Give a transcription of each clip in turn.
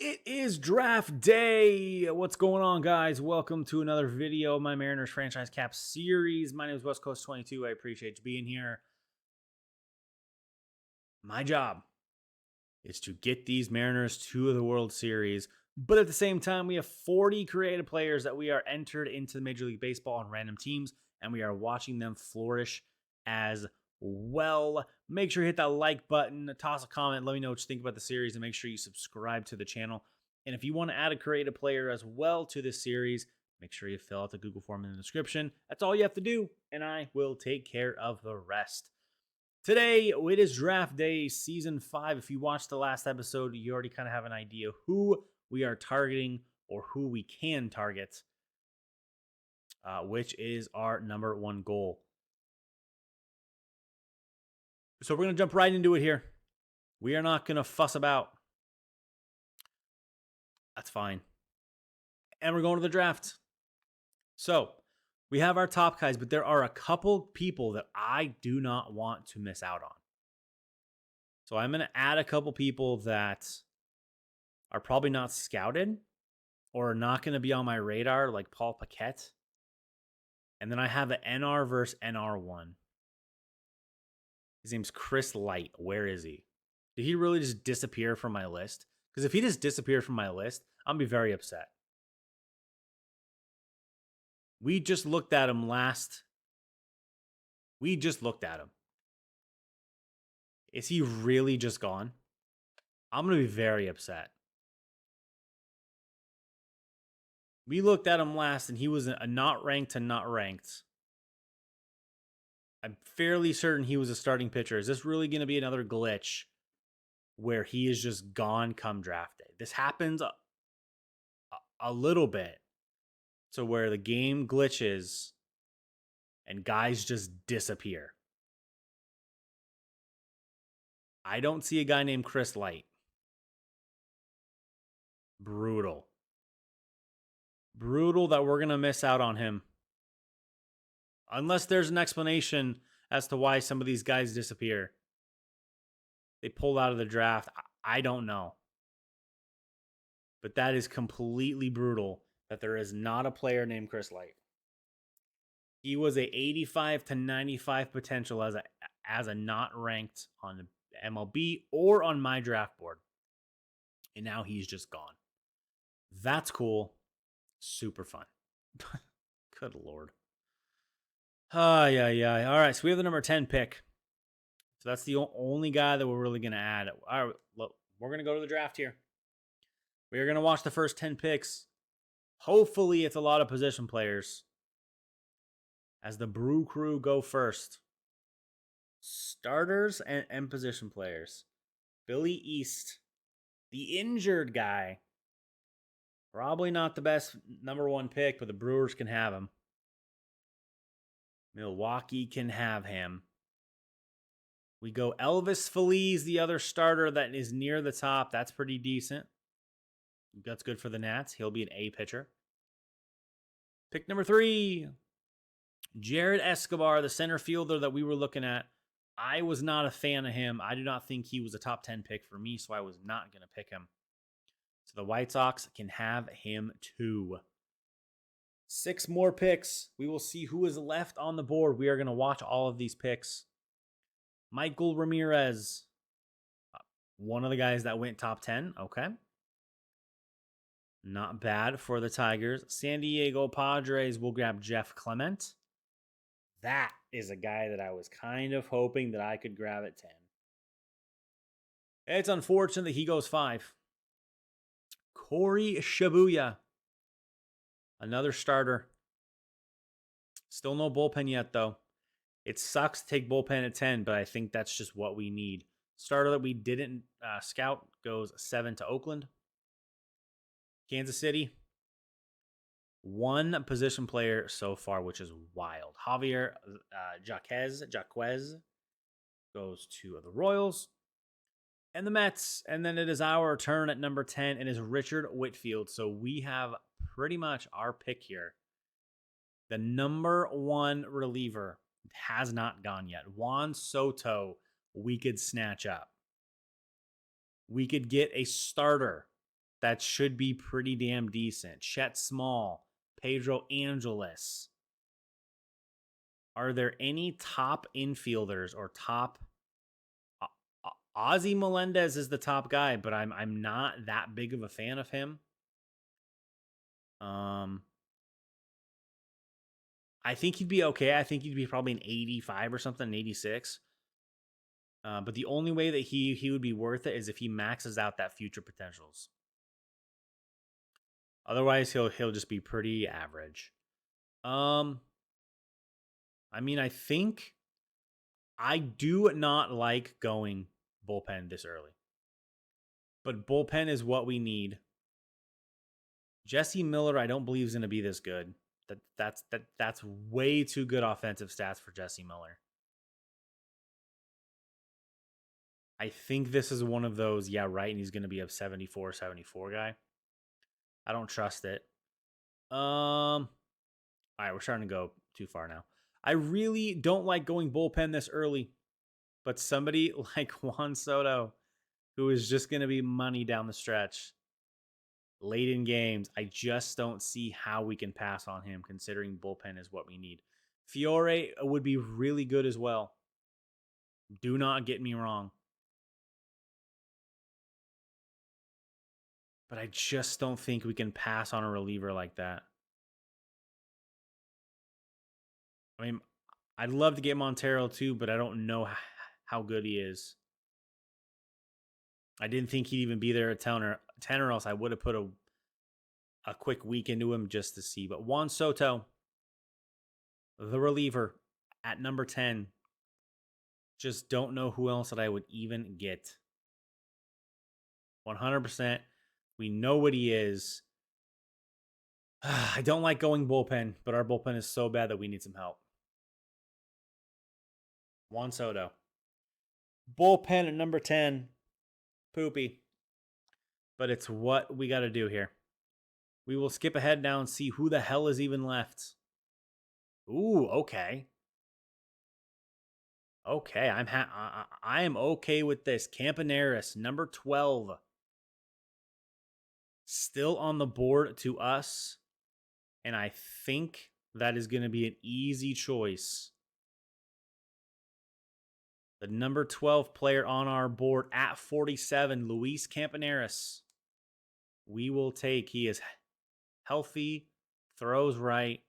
It is draft day. What's going on, guys? Welcome to another video of my Mariners franchise cap series. My name is West Coast 22. I appreciate you being here. My job is to get these Mariners to the World Series, but at the same time, we have 40 creative players that we are entered into Major League Baseball on random teams, and we are watching them flourish as well. Make sure you hit that like button, toss a comment, let me know what you think about the series, and make sure you subscribe to the channel. And if you want to add a creative player as well to this series, make sure you fill out the Google form in the description. That's all you have to do, and I will take care of the rest. Today, it is draft day, season 5. If you watched the last episode, you already kind of have an idea who we are targeting or who we can target, which is our number one goal. So we're going to jump right into it here. We are not going to fuss about. That's fine. And we're going to the draft. So we have our top guys, but there are a couple people that I do not want to miss out on. So I'm going to add a couple people that are probably not scouted or not going to be on my radar, like Paul Paquette. And then I have an NR versus NR1. His name's Chris Light. Where is he? Did he really just disappear from my list? Because if he just disappeared from my list, I'm going to be very upset. We just looked at him last. We just looked at him. Is he really just gone? I'm going to be very upset. We looked at him last, and he was a not ranked to not ranked. I'm fairly certain he was a starting pitcher. Is this really going to be another glitch where he is just gone come draft day? This happens a little bit. So where the game glitches and guys just disappear. I don't see a guy named Chris Light. Brutal. Brutal that we're going to miss out on him. Unless there's an explanation as to why some of these guys disappear. They pulled out of the draft. I don't know. But that is completely brutal that there is not a player named Chris Light. He was a 85 to 95 potential as a not ranked on MLB or on my draft board. And now he's just gone. That's cool. Super fun. Good Lord. Yeah. All right, so we have the number 10 pick. So that's the only guy that we're really going to add. All right, look, we're going to go to the draft here. We are going to watch the first 10 picks. Hopefully, it's a lot of position players. As the Brew Crew go first. Starters and position players. Billy East, the injured guy. Probably not the best number 1 pick, but the Brewers can have him. Milwaukee can have him. We go Elvis Feliz, the other starter that is near the top. That's pretty decent. That's good for the Nats. He'll be an A pitcher. Pick number 3. Jared Escobar, the center fielder that we were looking at. I was not a fan of him. I do not think he was a top 10 pick for me, so I was not going to pick him. So the White Sox can have him too. 6 more picks. We will see who is left on the board. We are going to watch all of these picks. Michael Ramirez. One of the guys that went top 10. Okay. Not bad for the Tigers. San Diego Padres will grab Jeff Clement. That is a guy that I was kind of hoping that I could grab at 10. It's unfortunate that he goes 5. Corey Shibuya. Another starter. Still no bullpen yet, though. It sucks to take bullpen at 10, but I think that's just what we need. Starter that we didn't scout goes 7 to Oakland. Kansas City. 1 position player so far, which is wild. Javier Jaquez goes to the Royals. And the Mets. And then it is our turn at number 10. It is Richard Whitfield. So we have pretty much our pick here. The number 1 reliever has not gone yet. Juan Soto, we could snatch up. We could get a starter that should be pretty damn decent. Chet Small, Pedro Angeles. Are there any top infielders or top? Ozzy Melendez is the top guy, but I'm not that big of a fan of him. I think he'd be okay. I think he'd be probably an 85 or something, an 86. But the only way that he would be worth it is if he maxes out that future potentials. Otherwise, he'll just be pretty average. I mean, I think I do not like going bullpen this early, but bullpen is what we need. Jesse Miller, I don't believe is going to be this good. That's way too good offensive stats for Jesse Miller. I think this is one of those, yeah, right, and he's going to be a 74 guy. I don't trust it. All right, we're starting to go too far now. I really don't like going bullpen this early, but somebody like Juan Soto, who is just going to be money down the stretch, late in games, I just don't see how we can pass on him, considering bullpen is what we need. Fiore would be really good as well. Do not get me wrong. But I just don't think we can pass on a reliever like that. I mean, I'd love to get Montero too, but I don't know how good he is. I didn't think he'd even be there at 10 or else I would have put a quick week into him just to see. But Juan Soto, the reliever at number 10. Just don't know who else that I would even get. 100%. We know what he is. I don't like going bullpen, but our bullpen is so bad that we need some help. Juan Soto. Bullpen at number 10. Poopy. But it's what we got to do here. We will skip ahead now and see who the hell is even left. Ooh, okay. Okay, I am okay with this. Campaneris, number 12. Still on the board to us. And I think that is going to be an easy choice. The number 12 player on our board at 47, Luis Campaneris. We will take. He is healthy, throws right.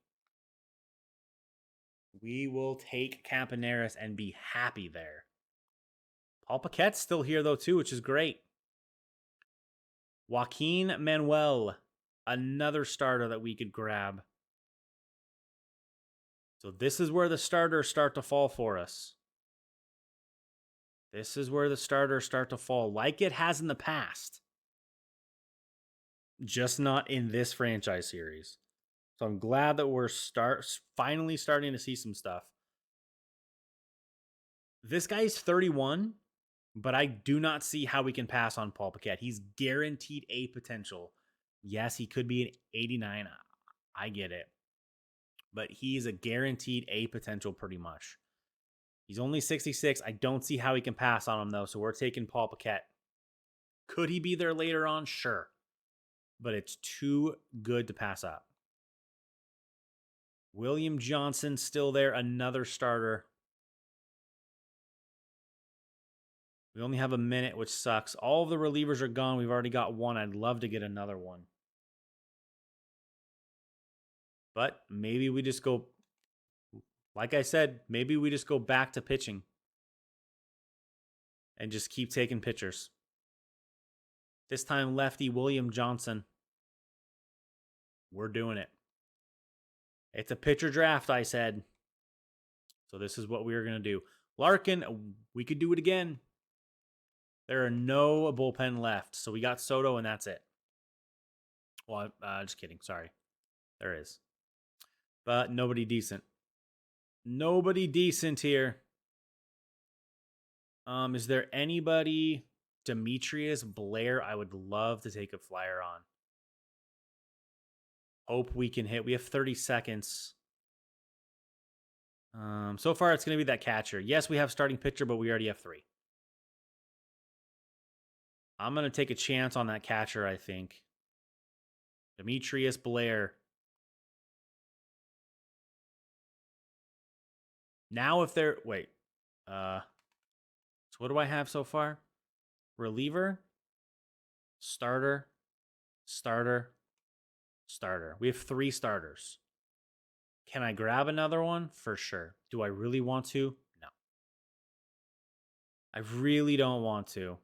We will take Campaneris and be happy there. Paul Paquette's still here, though, too, which is great. Joaquin Manuel, another starter that we could grab. So this is where the starters start to fall for us. This is where the starters start to fall, like it has in the past. Just not in this franchise series. So I'm glad that we're finally starting to see some stuff. This guy's 31, but I do not see how we can pass on Paul Paquette. He's guaranteed A potential. Yes, he could be an 89. I get it. But he's a guaranteed A potential pretty much. He's only 66. I don't see how he can pass on him, though, so we're taking Paul Paquette. Could he be there later on? Sure. But it's too good to pass up. William Johnson still there, another starter. We only have a minute, which sucks. All of the relievers are gone. We've already got one. I'd love to get another one. But maybe we just go, like I said, maybe we just go back to pitching and just keep taking pitchers. This time, lefty William Johnson. We're doing it. It's a pitcher draft, I said. So this is what we're going to do. Larkin, we could do it again. There are no bullpen left. So we got Soto, and that's it. Well, just kidding. Sorry. There is. But nobody decent. Nobody decent here. Is there anybody? Demetrius Blair, I would love to take a flyer on. Hope we can hit. We have 30 seconds. So far, it's going to be that catcher. Yes, we have starting pitcher, but we already have 3. I'm going to take a chance on that catcher, I think. Demetrius Blair. Now if they're... Wait. So what do I have so far? Reliever. Starter. Starter. Starter. We have 3 starters. Can I grab another one? For sure. Do I really want to? No. I really don't want to.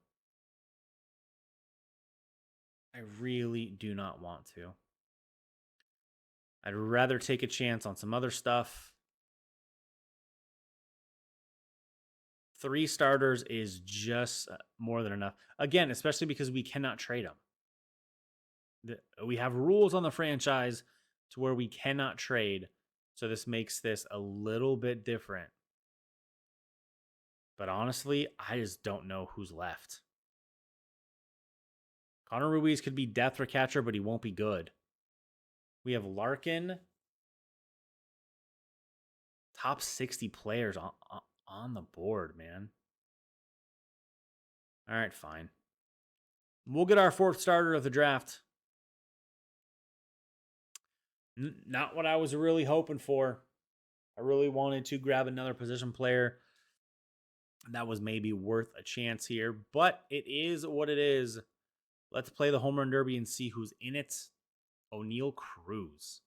I really do not want to. I'd rather take a chance on some other stuff. 3 starters is just more than enough. Again, especially because we cannot trade them. We have rules on the franchise to where we cannot trade. So this makes this a little bit different. But honestly, I just don't know who's left. Connor Ruiz could be death or catcher, but he won't be good. We have Larkin. Top 60 players on the board, man. All right, fine. We'll get our 4th starter of the draft. Not what I was really hoping for. I really wanted to grab another position player that was maybe worth a chance here, but it is what it is. Let's play the home run derby and see who's in it. O'Neal Cruz,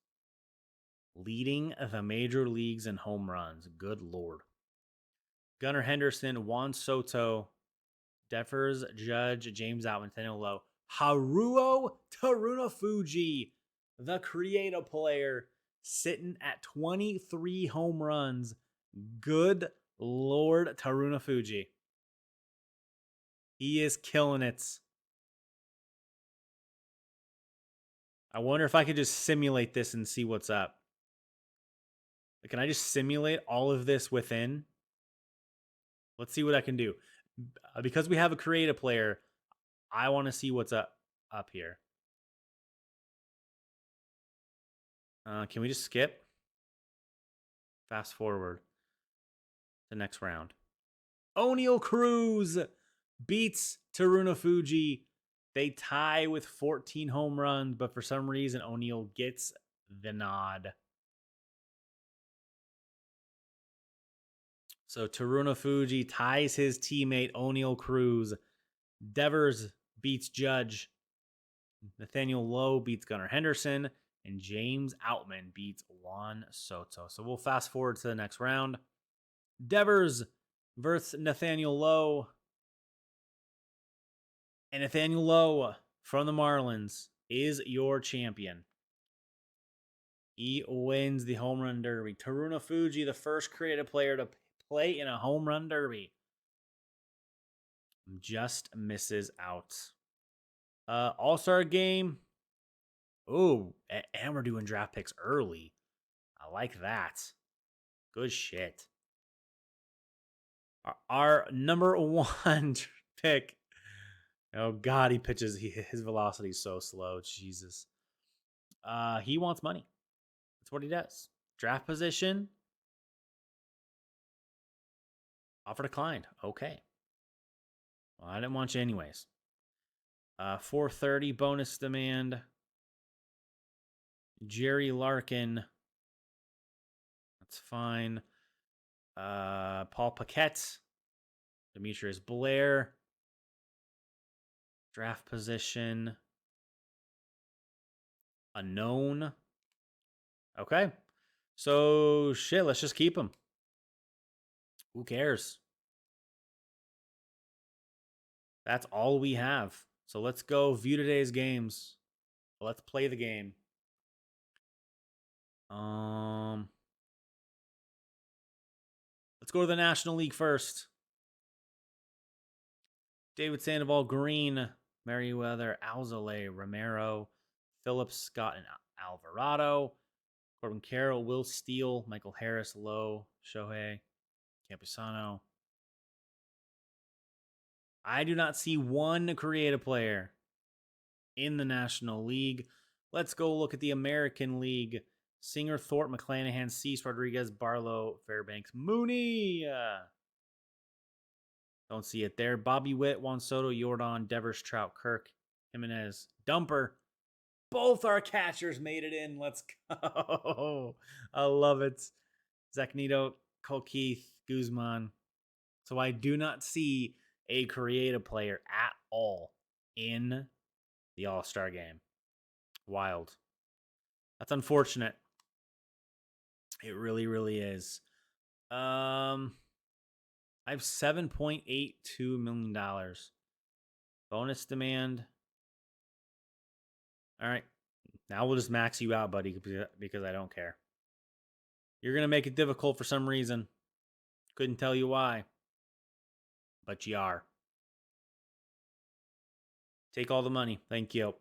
leading the major leagues in home runs. Good Lord. Gunnar Henderson, Juan Soto, Defers, Judge, James Outman, Nathaniel Lowe, Haruo Tarunafuji, the creative player, sitting at 23 home runs. Good Lord, Tarunafuji. He is killing it. I wonder if I could just simulate this and see what's up. Can I just simulate all of this within? Let's see what I can do. Because we have a creative player, I want to see what's up here. Can we just skip? Fast forward. The next round. O'Neal Cruz beats Tarunafuji. They tie with 14 home runs, but for some reason, O'Neal gets the nod. So Tarunafuji ties his teammate O'Neal Cruz. Devers beats Judge. Nathaniel Lowe beats Gunnar Henderson. And James Outman beats Juan Soto. So we'll fast forward to the next round. Devers versus Nathaniel Lowe. And Nathaniel Lowe from the Marlins is your champion. He wins the home run derby. Tarunafuji, the first creative player to play in a home run derby, just misses out. All-Star game. Oh, and we're doing draft picks early. I like that. Good shit. Our number 1 pick. Oh, God, he pitches. His velocity is so slow. Jesus. He wants money. That's what he does. Draft position. Offer declined. Okay. Well, I didn't want you anyways. 430 bonus demand. Jerry Larkin. That's fine. Paul Paquette. Demetrius Blair. Draft position. Unknown. Okay. So, shit, let's just keep him. Who cares? That's all we have. So let's go view today's games. Let's play the game. Let's go to the National League first. David Sandoval, Green, Merriweather, Alzolay, Romero, Phillips, Scott, and Alvarado. Corbin Carroll, Will Steele, Michael Harris, Lowe, Shohei, Campusano. I do not see one creative player in the National League. Let's go look at the American League. Singer, Thorpe, McClanahan, Cease, Rodriguez, Barlow, Fairbanks, Mooney. Don't see it there. Bobby Witt, Juan Soto, Jordan, Devers, Trout, Kirk, Jimenez, Dumper. Both our catchers made it in. Let's go. I love it. Zach Neto, Cole Keith, Guzman. So I do not see a creative player at all in the All-Star game. Wild. That's unfortunate. It really, really is. I have $7.82 million. Bonus demand. All right. Now we'll just max you out, buddy, because I don't care. You're going to make it difficult for some reason. Couldn't tell you why. But you are. Take all the money. Thank you.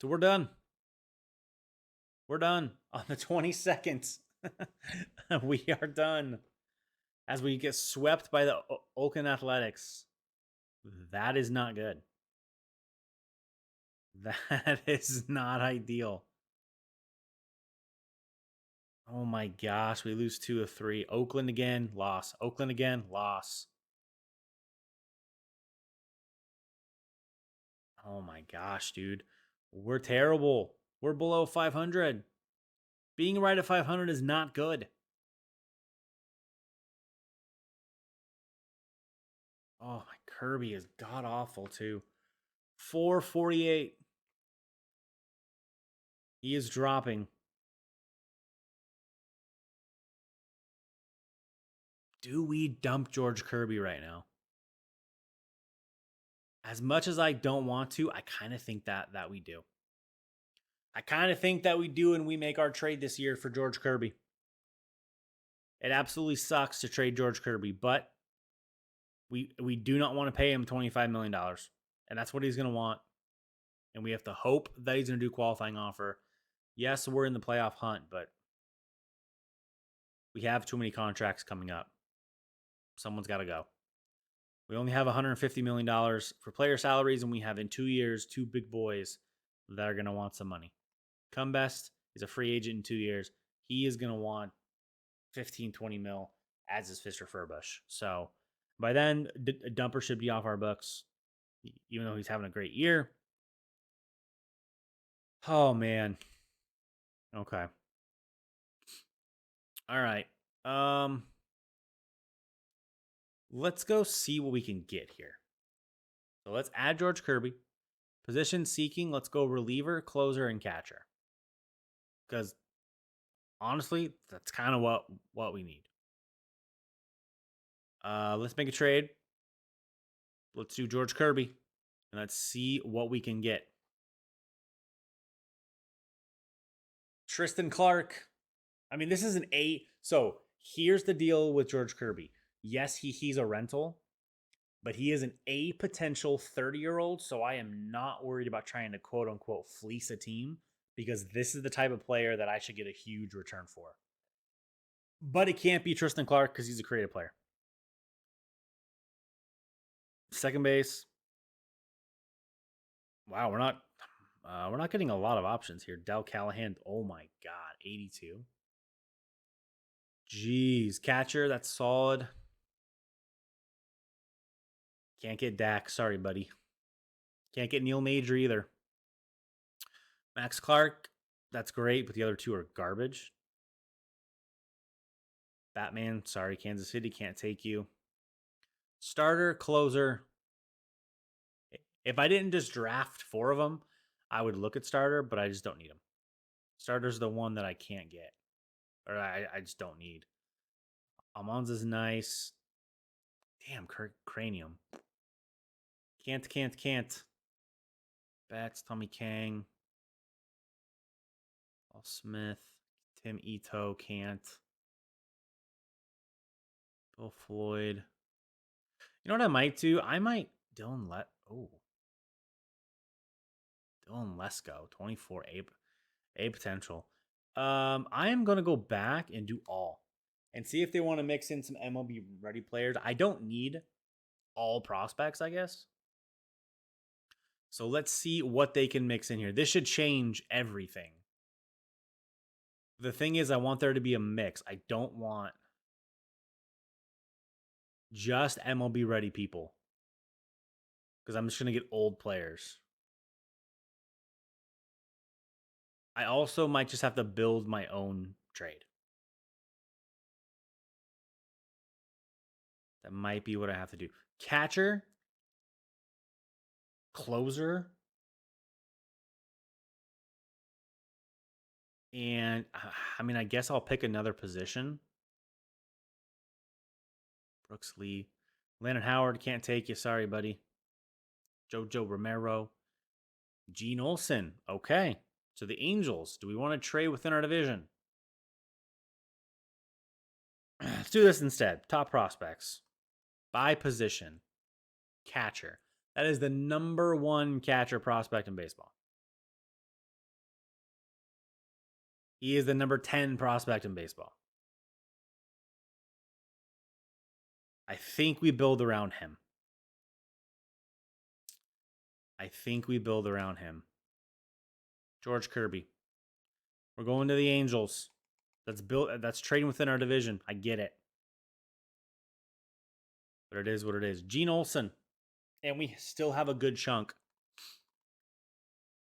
So we're done. We're done on the 22nd. We are done. As we get swept by the Oakland Athletics. That is not good. That is not ideal. Oh my gosh, we lose 2 of 3. Oakland again, loss. Oakland again, loss. Oh my gosh, dude. We're terrible. We're below 500. Being right at 500 is not good. Oh, my Kirby is god awful too. 448. He is dropping. Do we dump George Kirby right now? As much as I don't want to, I kind of think that we do. I kind of think that we do, and we make our trade this year for George Kirby. It absolutely sucks to trade George Kirby, but we do not want to pay him $25 million. And that's what he's going to want. And we have to hope that he's going to do qualifying offer. Yes, we're in the playoff hunt, but we have too many contracts coming up. Someone's got to go. We only have $150 million for player salaries, and we have in 2 years 2 big boys that are going to want some money. Cumbest is a free agent in 2 years. He is going to want 15, 20 mil, as is Fisher Furbush. So by then, Dumper should be off our books, even though he's having a great year. Oh, man. Okay. All right. Let's go see what we can get here. So let's add George Kirby. Position seeking, let's go reliever, closer, and catcher. Because honestly, that's kind of what we need. Let's make a trade. Let's do George Kirby. And let's see what we can get. Tristan Clark. I mean, this is an A. So here's the deal with George Kirby. Yes, he's a rental, but he is an A potential 30-year-old. So I am not worried about trying to quote unquote fleece a team, because this is the type of player that I should get a huge return for. But it can't be Tristan Clark because he's a creative player. Second base. Wow, we're not getting a lot of options here. Del Callahan. Oh my god, 82. Jeez, catcher, that's solid. Can't get Dak. Sorry, buddy. Can't get Neil Major either. Max Clark, that's great, but the other 2 are garbage. Batman, sorry, Kansas City can't take you. Starter, closer. If I didn't just draft 4 of them, I would look at starter, but I just don't need them. Starter's the one that I can't get, or I just don't need. Almanza's nice. Damn, Cranium. Can't. Bats, Tommy Kang. Paul Smith. Tim Ito, can't. Bill Floyd. You know what I might do? I might Dylan Lesko, 24 A potential. I am gonna go back and do all and see if they want to mix in some MLB ready players. I don't need all prospects, I guess. So let's see what they can mix in here. This should change everything. The thing is, I want there to be a mix. I don't want just MLB ready people. because I'm just going to get old players. I also might just have to build my own trade. That might be what I have to do. Catcher, closer, and I mean, I guess I'll pick another position. Brooks Lee. Landon Howard, can't take you. Sorry, buddy. Jojo Romero. Gene Olsen. Okay. So the Angels. Do we want to trade within our division? Let's do this instead. Top prospects. By position. Catcher. That is the number one catcher prospect in baseball. He is the number 10 prospect in baseball. I think we build around him. George Kirby. We're going to the Angels. That's trading within our division. I get it. But it is what it is. Gene Olsen. And we still have a good chunk.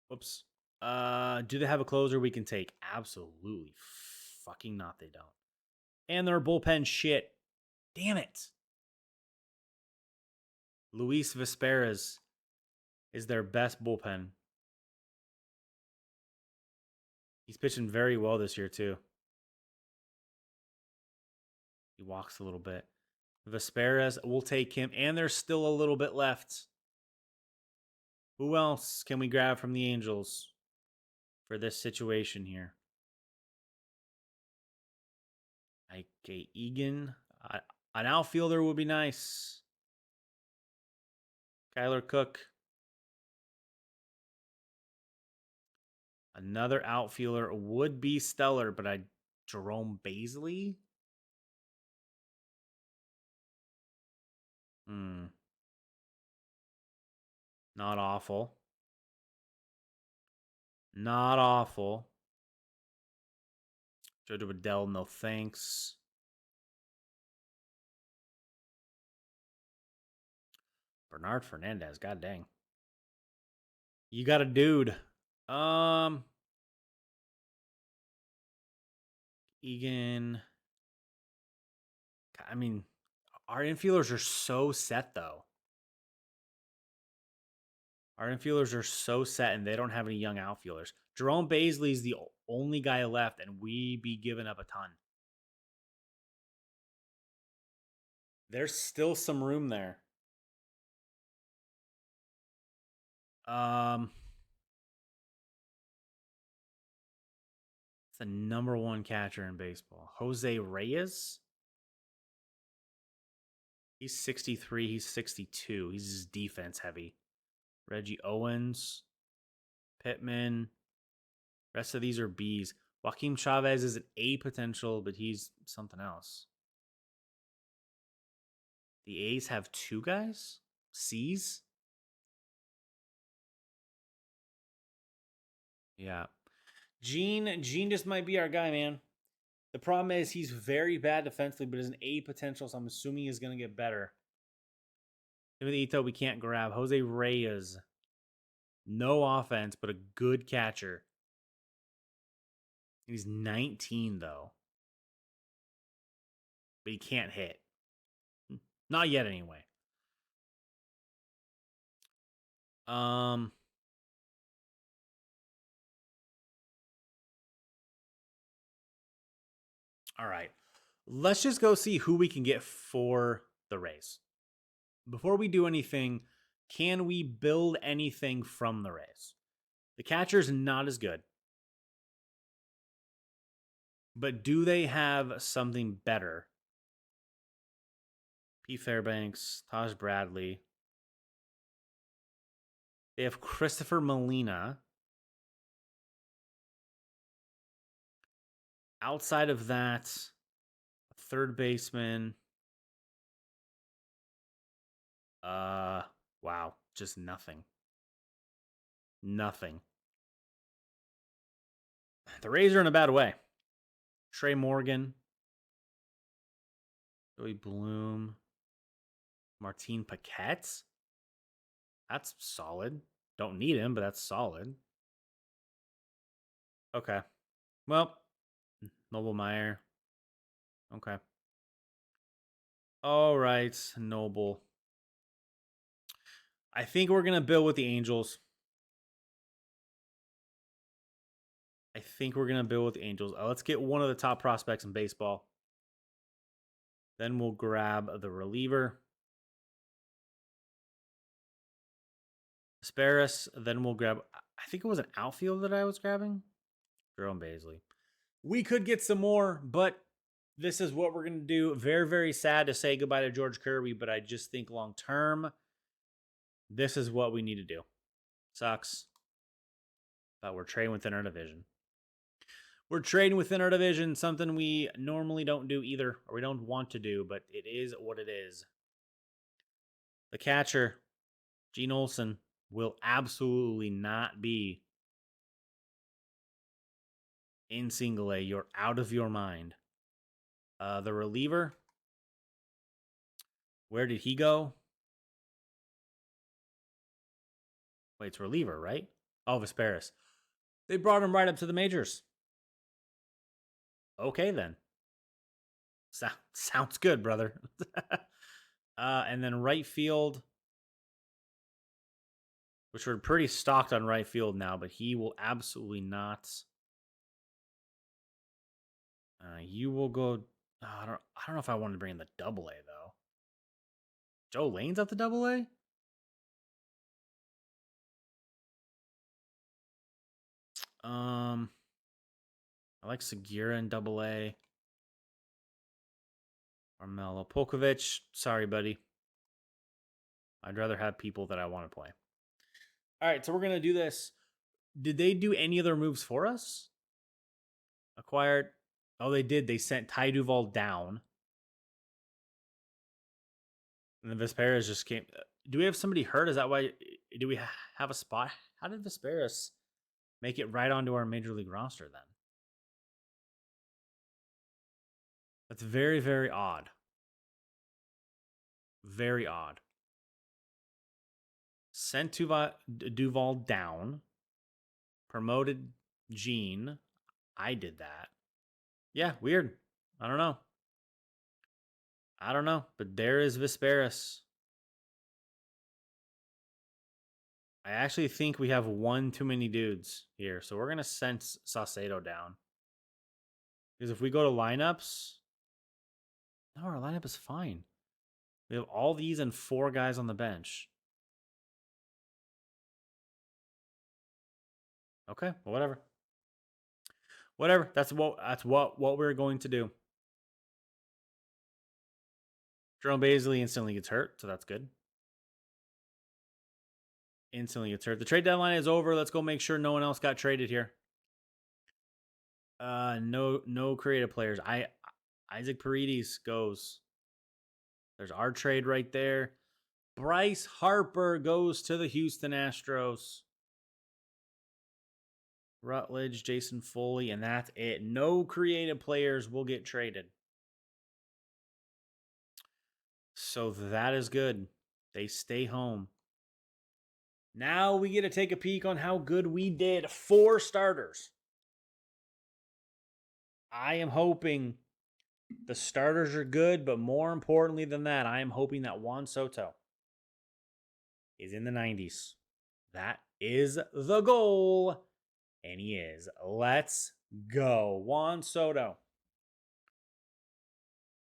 Whoops. Do they have a closer we can take? Absolutely fucking not, they don't. And their bullpen shit. Damn it. Luis Vesperas is their best bullpen. He's pitching very well this year, too. He walks a little bit. Vesperas, we'll take him. And there's still a little bit left. Who else can we grab from the Angels for this situation here? Okay, Egan. An outfielder would be nice. Kyler Cook. Another outfielder would be stellar, but Jerome Baisley? Not awful. Not awful. Jojo Adele, no thanks. Bernard Fernandez, god dang. You got a dude. Egan. I mean, our infielders are so set, though. Our infielders are so set, and they don't have any young outfielders. Jerome Baisley is the only guy left, and we be giving up a ton. There's still some room there. It's the number one catcher in baseball. Jose Reyes? He's 63. He's 62. He's just defense heavy. Reggie Owens. Pittman. Rest of these are Bs. Joaquin Chavez is an A potential, but he's something else. The A's have two guys? C's? Yeah. Gene just might be our guy, man. The problem is he's very bad defensively, but is an A potential, so I'm assuming he's going to get better. Timothy Ito, we can't grab. Jose Reyes. No offense, but a good catcher. He's 19, though. But he can't hit. Not yet, anyway. All right. Let's just go see who we can get for the Rays. Before we do anything, can we build anything from the Rays? The catcher's not as good. But do they have something better? P. Fairbanks, Taj Bradley. They have Christopher Molina. Outside of that, a third baseman. Wow, just nothing. Nothing. The Rays are in a bad way. Trey Morgan, Joey Bloom, Martin Paquette. That's solid. Don't need him, but that's solid. Okay. Well, Noblemeyer. Okay. All right, Noble. I think we're going to build with the Angels. Let's get one of the top prospects in baseball. Then we'll grab the reliever. Asparis. Then we'll grab, I think it was an outfield that I was grabbing. Jerome Baisley. We could get some more, but this is what we're going to do. Very, very sad to say goodbye to George Kirby, but I just think long term, this is what we need to do. Sucks. But we're trading within our division. Something we normally don't do either, or we don't want to do, but it is what it is. The catcher, Gene Olsen, will absolutely not be in single A. You're out of your mind. The reliever, where did he go? Wait, it's reliever, right? Oh, Vesperis. They brought him right up to the majors. Okay, then. Sounds good, brother. And then right field, which we're pretty stocked on right field now, but he will absolutely not. You will go. I don't know if I want to bring in the double A though. Joe Lane's at the double A. I like Segura in double A. Armelo Polkovich. Sorry, buddy. I'd rather have people that I want to play. All right, so we're going to do this. Did they do any other moves for us? Acquired. Oh, they did. They sent Ty Duvall down. And the Vesperas just came. Do we have somebody hurt? Is that why? Do we have a spot? How did Vesperas make it right onto our major league roster then? That's very, very odd. Very odd. Sent Duvall down. Promoted Gene. I did that. Yeah, weird. I don't know. But there is Vesperis. I actually think we have one too many dudes here. So we're going to send Saucedo down. Because if we go to lineups, no, our lineup is fine. We have all these and 4 guys on the bench. Okay, well, whatever. Whatever. That's what we're going to do. Jerome Baisley instantly gets hurt, so that's good. Instantly gets hurt. The trade deadline is over. Let's go make sure no one else got traded here. No creative players. Isaac Paredes goes. There's our trade right there. Bryce Harper goes to the Houston Astros. Rutledge, Jason Foley, and that's it. No creative players will get traded. So that is good. They stay home. Now we get to take a peek on how good we did. 4 starters. I am hoping the starters are good, but more importantly than that, I am hoping that Juan Soto is in the 90s. That is the goal. And he is. Let's go. Juan Soto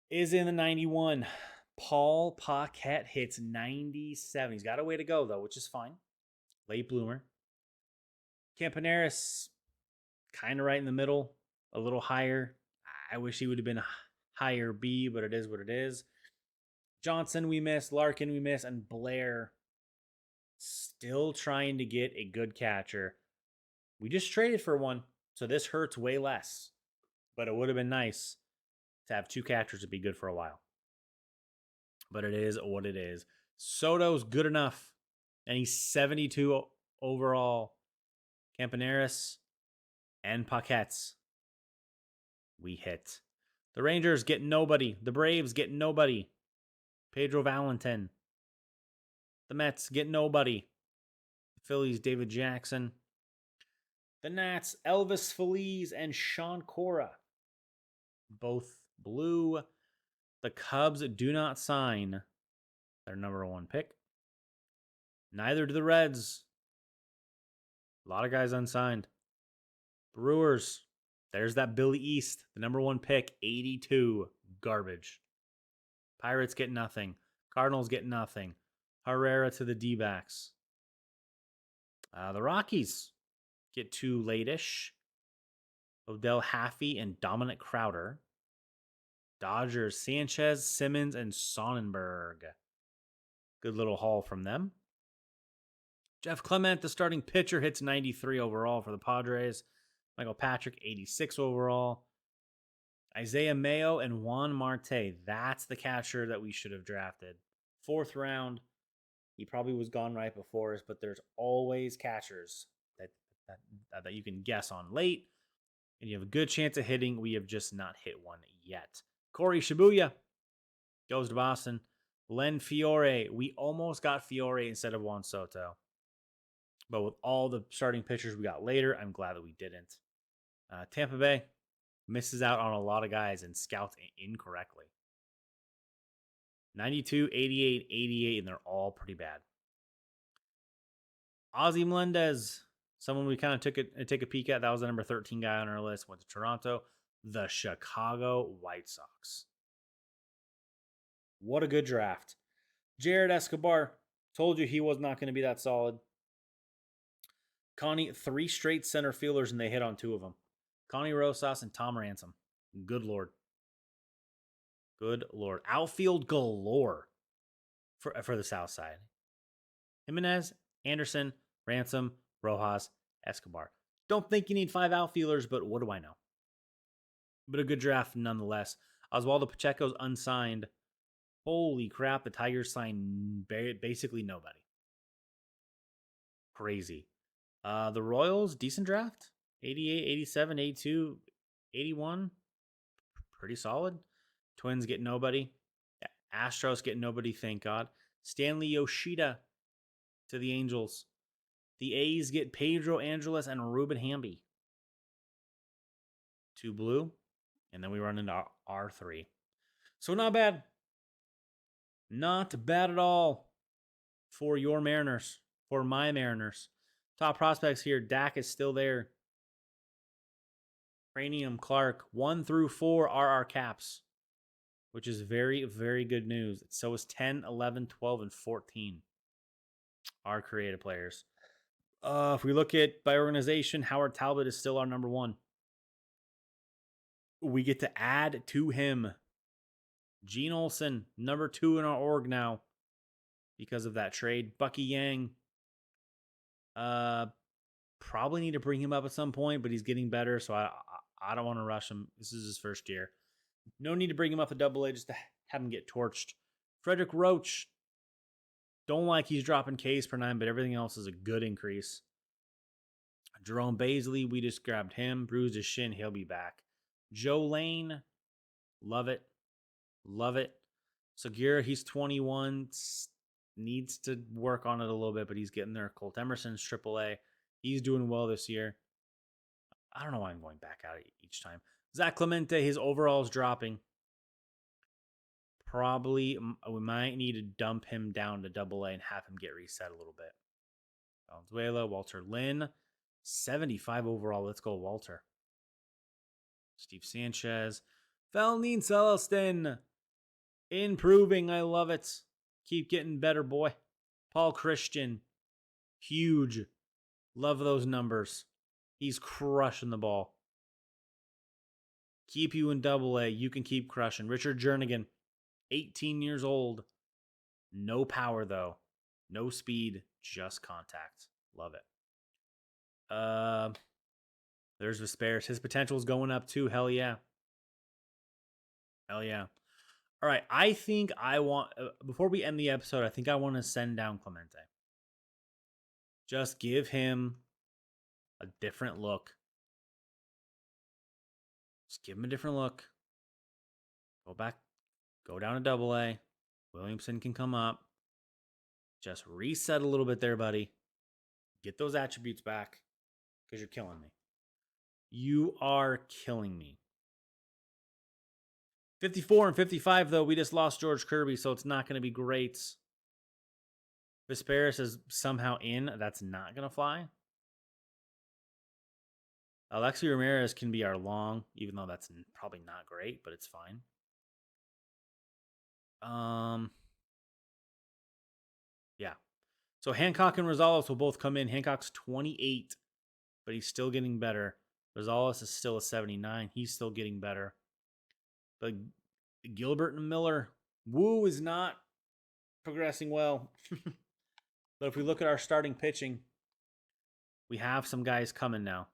is in the 91. Paul Paquette hits 97. He's got a way to go, though, which is fine. Late bloomer. Campaneris, kind of right in the middle, a little higher. I wish he would have been higher B, but it is what it is. Johnson we miss, Larkin we miss, and Blair still trying to get a good catcher. We just traded for one, so this hurts way less. But it would have been nice to have 2 catchers to be good for a while. But it is what it is. Soto's good enough, and he's 72 overall. Campaneris and Paquettes. We hit. The Rangers get nobody. The Braves get nobody. Pedro Valentin. The Mets get nobody. The Phillies, David Jackson. The Nats, Elvis Feliz and Sean Cora. Both blue. The Cubs do not sign their number 1 pick. Neither do the Reds. A lot of guys unsigned. Brewers. There's that Billy East, the number 1 pick, 82. Garbage. Pirates get nothing. Cardinals get nothing. Herrera to the D-backs. The Rockies get 2 late-ish. Odell Haffey and Dominic Crowder. Dodgers, Sanchez, Simmons, and Sonnenberg. Good little haul from them. Jeff Clement, the starting pitcher, hits 93 overall for the Padres. Michael Patrick, 86 overall. Isaiah Mayo and Juan Marte. That's the catcher that we should have drafted. 4th round. He probably was gone right before us, but there's always catchers that you can guess on late, and you have a good chance of hitting. We have just not hit one yet. Corey Shibuya goes to Boston. Len Fiore. We almost got Fiore instead of Juan Soto. But with all the starting pitchers we got later, I'm glad that we didn't. Tampa Bay misses out on a lot of guys and scouts incorrectly. 92, 88, 88, and they're all pretty bad. Ozzie Melendez, someone we kind of take a peek at. That was the number 13 guy on our list. Went to Toronto. The Chicago White Sox. What a good draft. Jared Escobar. Told you he was not going to be that solid. Connie, 3 straight center fielders, and they hit on 2 of them. Connie Rosas and Tom Ransom. Good Lord. Good Lord. Outfield galore for the South Side. Jimenez, Anderson, Ransom, Rojas, Escobar. Don't think you need 5 outfielders, but what do I know? But a good draft nonetheless. Oswaldo Pacheco's unsigned. Holy crap, the Tigers signed basically nobody. Crazy. The Royals, decent draft. 88, 87, 82, 81. Pretty solid. Twins get nobody. Astros get nobody, thank God. Stanley Yoshida to the Angels. The A's get Pedro Angeles and Ruben Hamby. 2 blue. And then we run into R3. So not bad. Not bad at all for your Mariners. For my Mariners. Top prospects here. Dak is still there. Cranium, Clark. 1 through 4 are our caps, which is very, very good news. So is 10, 11, 12, and 14. Our creative players. If we look at by organization, Howard Talbot is still our number 1. We get to add to him Gene Olsen, number 2 in our org now because of that trade. Bucky Yang. Probably need to bring him up at some point, but he's getting better, so I don't want to rush him. This is his first year. No need to bring him up to Double-A just to have him get torched. Frederick Roach. Don't like he's dropping Ks per 9, but everything else is a good increase. Jerome Baisley, we just grabbed him. Bruised his shin. He'll be back. Joe Lane. Love it. Love it. Segura, he's 21. Needs to work on it a little bit, but he's getting there. Colt Emerson's AAA. He's doing well this year. I don't know why I'm going back out each time. Zach Clemente, his overall's dropping. Probably we might need to dump him down to Double-A and have him get reset a little bit. Valenzuela, Walter Lynn, 75 overall. Let's go, Walter. Steve Sanchez. Valnine Celestin. Improving. I love it. Keep getting better, boy. Paul Christian. Huge. Love those numbers. He's crushing the ball. Keep you in Double-A. You can keep crushing. Richard Jernigan. 18 years old. No power, though. No speed. Just contact. Love it. There's Vesperis. His potential is going up, too. Hell yeah. Hell yeah. All right. I think I want... before we end the episode, I think I want to send down Clemente. Just give him a different look. Just give him a different look. Go back. Go down to Double-A. Williamson can come up. Just reset a little bit there, buddy. Get those attributes back because you're killing me. You are killing me. 54 and 55, though, we just lost George Kirby, so it's not going to be great. Vesperis is somehow in. That's not going to fly. Alexi Ramirez can be our long, even though that's probably not great, but it's fine. Yeah. So Hancock and Rosales will both come in. Hancock's 28, but he's still getting better. Rosales is still a 79. He's still getting better. But Gilbert and Miller, Woo is not progressing well. But if we look at our starting pitching, we have some guys coming now.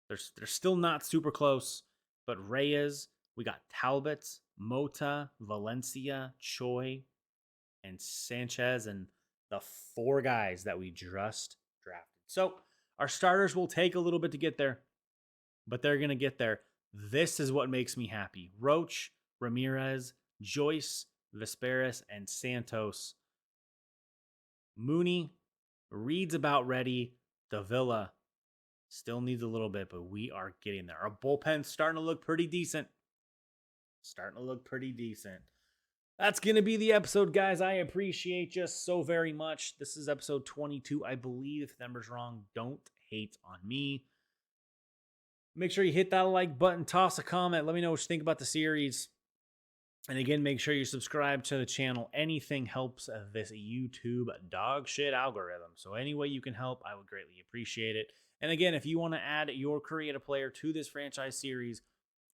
They're still not super close, but Reyes, we got Talbot, Mota, Valencia, Choi, and Sanchez, and the 4 guys that we just drafted. So our starters will take a little bit to get there, but they're going to get there. This is what makes me happy. Roach, Ramirez, Joyce, Vesperis, and Santos. Mooney, Reed's about ready. Davila still needs a little bit, but we are getting there. Our bullpen's starting to look pretty decent. That's going to be the episode, guys. I appreciate you so very much. This is episode 22, I believe. If the number's wrong, don't hate on me. Make sure you hit that like button, toss a comment. Let me know what you think about the series. And again, make sure you subscribe to the channel. Anything helps this YouTube dog shit algorithm. So any way you can help, I would greatly appreciate it. And again, if you want to add your creative player to this franchise series,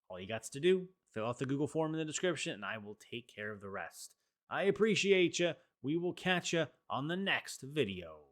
all you got to do, fill out the Google form in the description, and I will take care of the rest. I appreciate you. We will catch you on the next video.